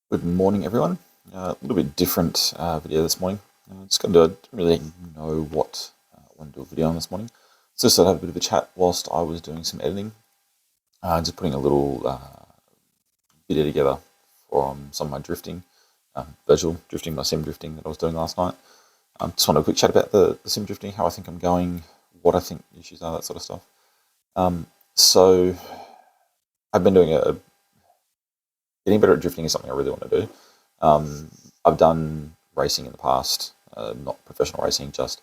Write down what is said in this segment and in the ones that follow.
Good morning, everyone. A little bit different video this morning. Just going to didn't really know what I want to do a video on this morning. So just thought I'd have a bit of a chat whilst I was doing some editing. Just putting a little video together from some of my drifting, virtual drifting, my sim drifting that I was doing last night. Just want a quick chat about the sim drifting, how I think I'm going, what I think the issues are, that sort of stuff. So I've been doing getting better at drifting is something I really want to do. I've done racing in the past, not professional racing, just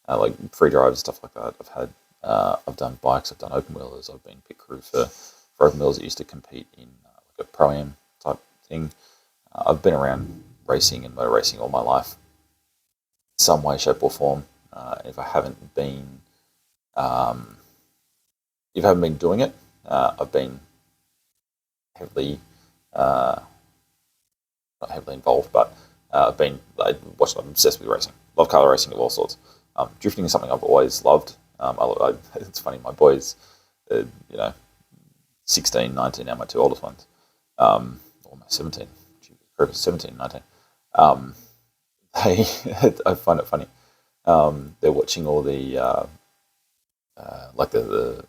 like free drives, stuff like that. I've done bikes, I've done open wheelers, I've been pit crew for open wheelers that used to compete in like a pro-am type thing. I've been around racing and motor racing all my life, some way, shape, or form. If I haven't been, um, if I haven't been doing it, I've been heavily uh, not heavily involved, but I watched. I'm obsessed with racing. Love car racing of all sorts. Drifting is something I've always loved. It's funny. My boys, uh, you know, 16, 19 now. My two oldest ones, almost 17, 17, 19. Um, they, I find it funny. They're watching all like the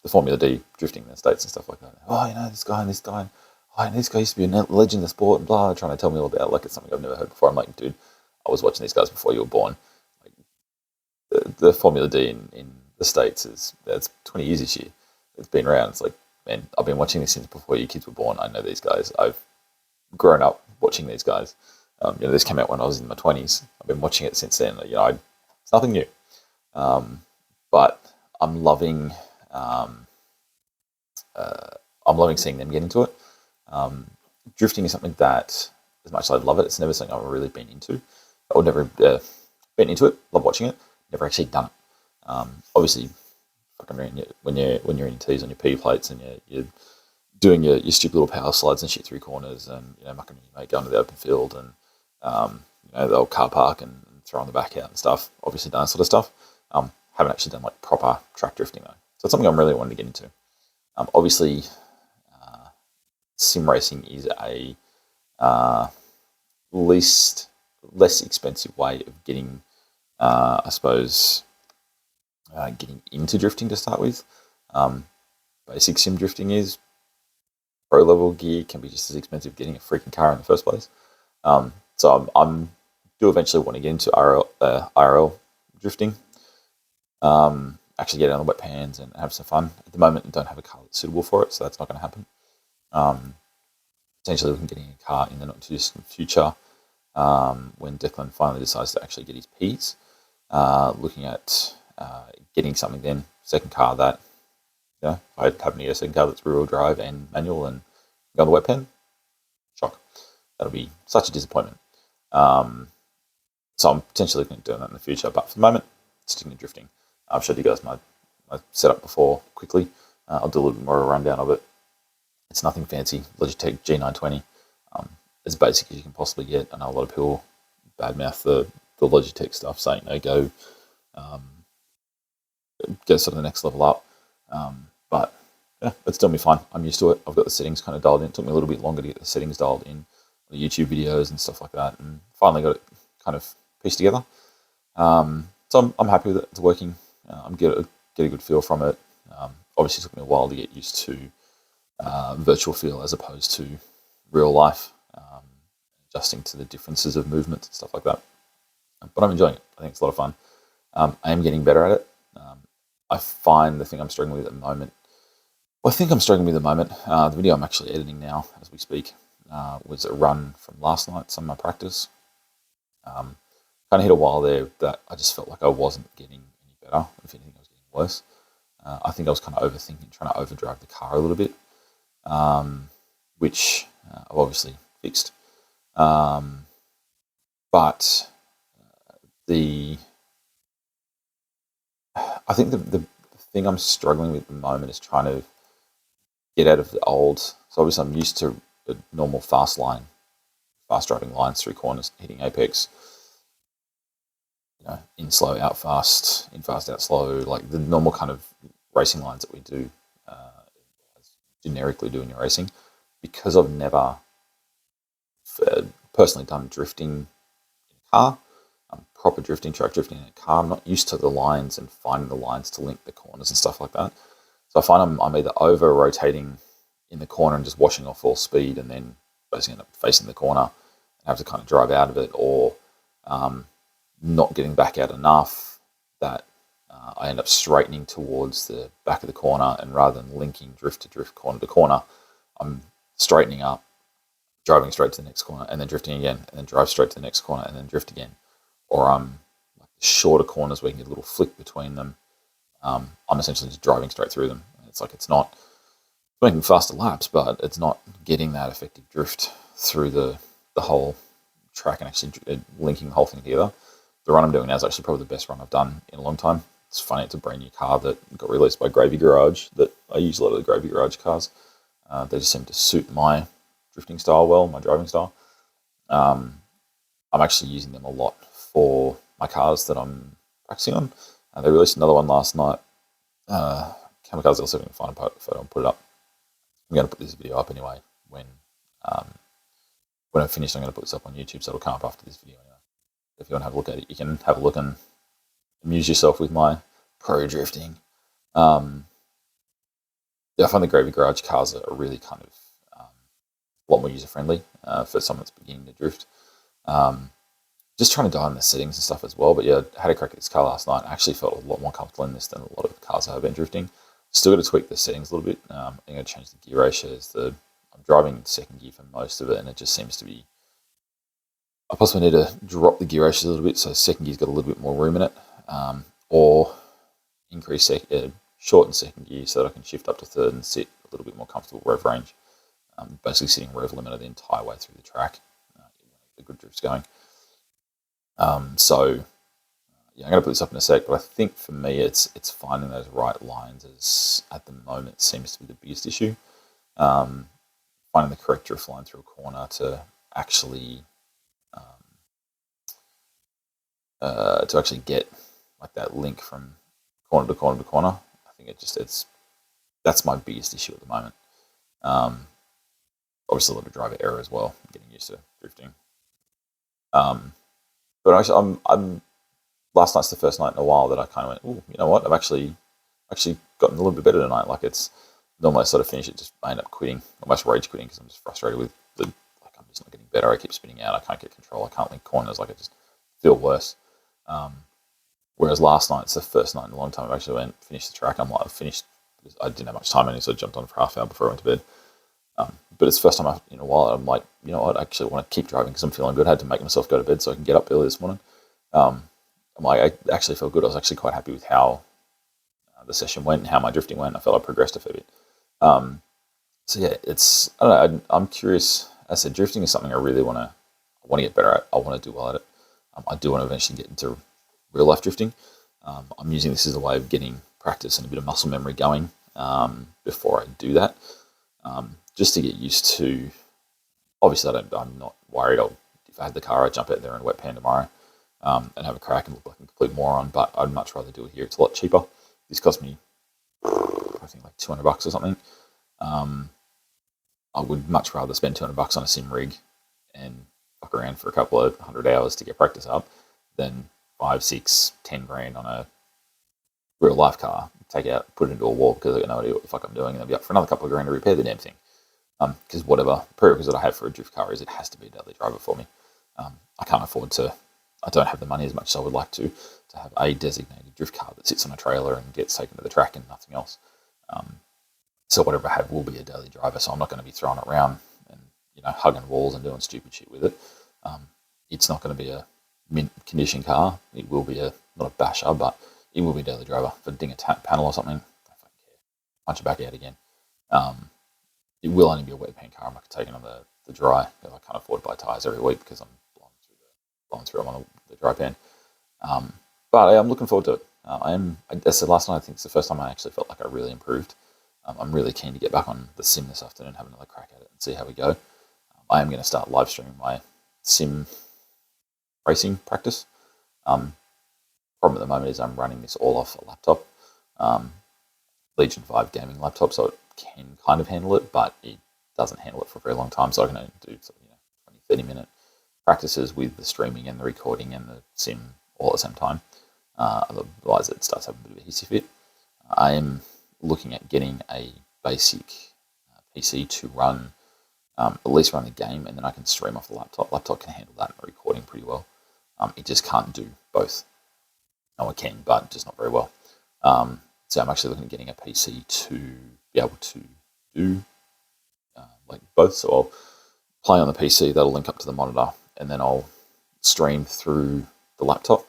Formula D drifting in the States and stuff like that. Oh, this guy and this guy. Oh, and this guy used to be a legend in the sport and blah, trying to tell me all about it like it's something I've never heard before. I'm like, dude, I was watching these guys before you were born. Like, the Formula D in the States it's 20 years this year. It's been around. It's like, man, I've been watching this since before you kids were born. I know these guys. I've grown up watching these guys. This came out when I was in my 20s. I've been watching it since then. It's nothing new. Um, but I'm loving um, I'm loving seeing them get into it. Um, Drifting is something that, as much as I love it, it's never something I've really been into. Or never been into it. Love watching it. Never actually done it. Obviously, fucking when you're in T's on your P plates and you're doing your stupid little power slides and shit through corners and mucking your mate going to the open field and the old car park and throwing the back out and stuff. Obviously done that sort of stuff. Haven't actually done like proper track drifting though. So it's something I'm really wanting to get into. Obviously, sim racing is a uh, least less expensive way of getting, I suppose, getting into drifting to start with. Um, Basic sim drifting is pro level gear can be just as expensive getting a freaking car in the first place. So I'm do eventually want to get into IRL drifting. Actually get it on the wet pans and have some fun. At the moment, I don't have a car that's suitable for it, so that's not going to happen. Potentially looking at getting a car in the not too distant future when Declan finally decides to actually get his P's. Looking at getting something then, second car that, I have a second car that's rear-wheel drive and manual and go on the wet pen. Shock. That'll be such a disappointment. So I'm potentially looking at doing that in the future, but for the moment, sticking to drifting. I've showed you guys my setup before quickly. I'll do a little bit more of a rundown of it. It's nothing fancy. Logitech G920, as basic as you can possibly get. I know a lot of people badmouth the Logitech stuff, saying go sort of the next level up. But yeah, it's done me fine. I'm used to it. I've got the settings kind of dialed in. It took me a little bit longer to get the settings dialed in, the YouTube videos and stuff like that, and finally got it kind of pieced together. So I'm happy with it. It's working. I'm get a good feel from it. Obviously, it took me a while to get used to virtual feel as opposed to real life, adjusting to the differences of movement and stuff like that. But I'm enjoying it. I think it's a lot of fun. I am getting better at it. I find the thing I'm struggling with at the moment. Well, I think I'm struggling with at the moment. The video I'm actually editing now as we speak was a run from last night, some of my practice. Kind of hit a while there that I just felt like I wasn't getting any better. If anything, I was getting worse. I think I was kind of overthinking, trying to overdrive the car a little bit, which I've obviously fixed. But the I think the thing I'm struggling with at the moment is trying to get out of the old. So obviously I'm used to a normal fast driving lines through corners, hitting apex, in slow, out fast, in fast, out slow, like the normal kind of racing lines that we do, generically do in your racing. Because I've never personally done drifting in a car, proper drifting, track drifting in a car. I'm not used to the lines and finding the lines to link the corners and stuff like that. So I find I'm either over rotating in the corner and just washing off all speed, and then basically end up facing the corner and have to kind of drive out of it, or not getting back out enough that I end up straightening towards the back of the corner, and rather than linking drift to drift, corner to corner, I'm straightening up, driving straight to the next corner, and then drifting again, and then drive straight to the next corner, and then drift again. Or like shorter corners where you can get a little flick between them. I'm essentially just driving straight through them. It's like it's not making faster laps, but it's not getting that effective drift through the whole track and actually linking the whole thing together. The run I'm doing now is actually probably the best run I've done in a long time. It's funny, it's a brand new car that got released by Gravy Garage. That I use a lot of the Gravy Garage cars. They just seem to suit my drifting style well, my driving style. I'm actually using them a lot for my cars that I'm practicing on. They released another one last night. Kamikaze also can find a photo and put it up. I'm going to put this video up anyway. When I'm finished, I'm going to put this up on YouTube, so it'll come up after this video anyway. If you want to have a look at it, you can have a look and amuse yourself with my pro drifting. Yeah, I find the Gravy Garage cars are really kind of a lot more user friendly for someone that's beginning to drift. Just trying to dial in the settings and stuff as well. But yeah, I had a crack at this car last night. I actually felt a lot more comfortable in this than a lot of the cars I have been drifting. Still got to tweak the settings a little bit. I'm going to change the gear ratios. I'm driving second gear for most of it, and it just seems to be. I possibly need to drop the gear ratios a little bit so second gear's got a little bit more room in it, or increase shorten second gear so that I can shift up to third and sit a little bit more comfortable rev range. Basically sitting rev limiter the entire way through the track. The good drift's going. So yeah, I'm going to put this up in a sec, but I think for me it's finding those right lines is at the moment seems to be the biggest issue. Finding the correct drift line through a corner to actually get like that link from corner to corner to corner. I think that's my biggest issue at the moment. Obviously a lot of driver error as well, getting used to drifting. But actually, I'm last night's the first night in a while that I kind of went, oh, you know what? I've actually gotten a little bit better tonight. Like it's normally I sort of finish it, just I end up quitting, almost rage quitting because I'm just frustrated with I'm just not getting better. I keep spinning out. I can't get control. I can't link corners. Like I just feel worse. Whereas last night, it's the first night in a long time I've actually finished the track. I'm like, finished. I didn't have much time, and so I jumped on for half an hour before I went to bed. But it's the first time in a while I'm like, you know what, I actually want to keep driving because I'm feeling good. I had to make myself go to bed so I can get up early this morning. I'm like, I actually felt good. I was actually quite happy with how the session went and how my drifting went. I felt I progressed a fair bit. So yeah, I don't know. I'm curious. As I said, drifting is something I really want to get better at. I want to do well at it. I do want to eventually get into real life drifting. I'm using this as a way of getting practice and a bit of muscle memory going before I do that. Just to get used to, obviously I'm not worried. If I had the car, I'd jump out there in a wet pan tomorrow and have a crack and look like a complete moron, but I'd much rather do it here. It's a lot cheaper. This cost me, I think like $200 or something. I would much rather spend $200 on a sim rig and fuck around for a couple of 100 hours to get practice up than 5, 6, 10 grand on a real life car. Take out, put it into a wall because I got no idea what the fuck I'm doing, and I'll be up for another couple of grand to repair the damn thing. Because whatever prerequisite I have for a drift car is it has to be a daily driver for me. I can't afford to. I don't have the money as much as I would like to have a designated drift car that sits on a trailer and gets taken to the track and nothing else. So whatever I have will be a daily driver. So I'm not going to be throwing it around and hugging walls and doing stupid shit with it. It's not going to be a mint condition car. It will be not a basher, but it will be a daily driver. If I ding a panel or something, I don't fucking care. Punch it back out again. It will only be a wet pan car. I'm not taking on the dry. I can't afford to buy tyres every week because I'm blowing through them on the dry pan. But I'm looking forward to it. I said last night, I think it's the first time I actually felt like I really improved. I'm really keen to get back on the sim this afternoon, have another crack at it and see how we go. I am going to start live streaming my sim racing practice. Problem at the moment is I'm running this all off a laptop, Legion 5 gaming laptop, so it can kind of handle it, but it doesn't handle it for a very long time, so I can only do 20, 30-minute practices with the streaming and the recording and the sim all at the same time. Otherwise, it starts having a bit of a hissy fit. I am looking at getting a basic PC to run, at least run the game, and then I can stream off the laptop. Laptop can handle that and the recording pretty well. It just can't do both. No, it can, but just not very well. So I'm actually looking at getting a PC to be able to do like both. So I'll play on the PC, that'll link up to the monitor, and then I'll stream through the laptop.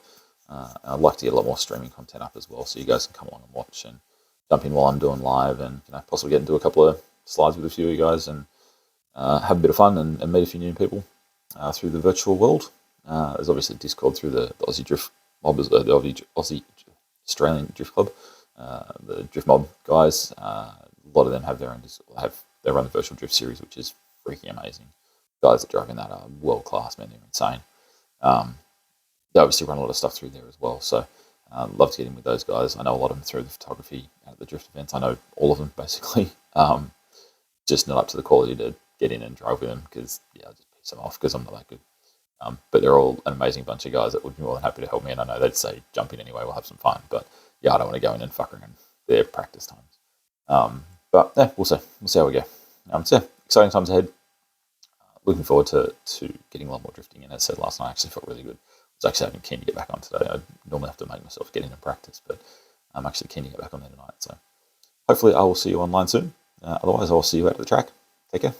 I'd like to get a lot more streaming content up as well, so you guys can come along and watch and jump in while I'm doing live, and possibly get into a couple of slides with a few of you guys and have a bit of fun and meet a few new people through the virtual world. There's obviously Discord through the Aussie Drift Mob, the Aussie Australian Drift Club, the Drift Mob guys. A lot of them have their own. They run the virtual drift series, which is freaking amazing. Guys that drive in that are world class, man. They're insane. They obviously run a lot of stuff through there as well. So love to get in with those guys. I know a lot of them through the photography at the drift events. I know all of them basically. Just not up to the quality to get in and drive with them because I just piss them off because I'm not that good. But they're all an amazing bunch of guys that would be more than happy to help me. And I know they'd say, jump in anyway, we'll have some fun. But I don't want to go in and fuck around their practice times. But we'll see. We'll see how we go. So exciting times ahead. Looking forward to getting a lot more drifting. And as I said last night, I actually felt really good. I was actually keen to get back on today. I normally have to make myself get in and practice, but I'm actually keen to get back on there tonight. So hopefully I will see you online soon. Otherwise, I'll see you out at the track. Take care.